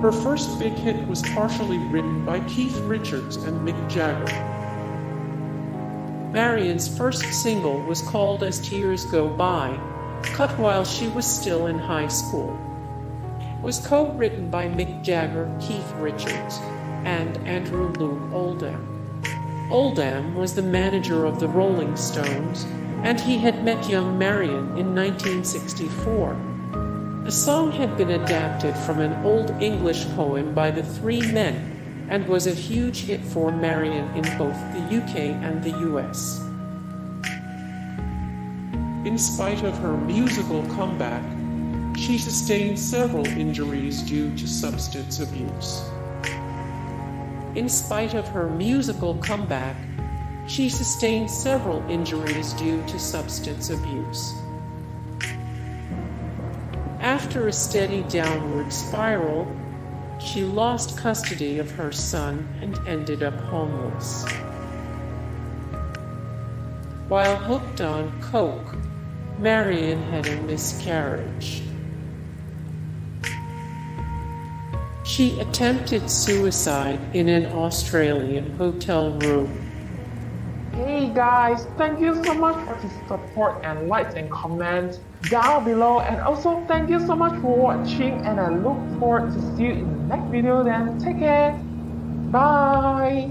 Her first big hit was partially written by Keith Richards and Mick Jagger. Marianne's first single was called As Tears Go By, cut while she was still in high school. It was co-written by Mick Jagger, Keith Richards, and Andrew Loog Oldham. Oldham was the manager of the Rolling Stones, and he had met young Marianne in 1964. The song had been adapted from an Old English poem by the Three Men and was a huge hit for Marianne in both the UK and the US. In spite of her musical comeback, she sustained several injuries due to substance abuse. In spite of her musical comeback, she sustained several injuries due to substance abuse. After a steady downward spiral, she lost custody of her son and ended up homeless. While hooked on coke, Marianne had a miscarriage. She attempted suicide in an Australian hotel room. Hey guys, thank you so much for the support and likes and comments down below, and also thank you so much for watching, and I look forward to see you in the next video. Then take care, bye.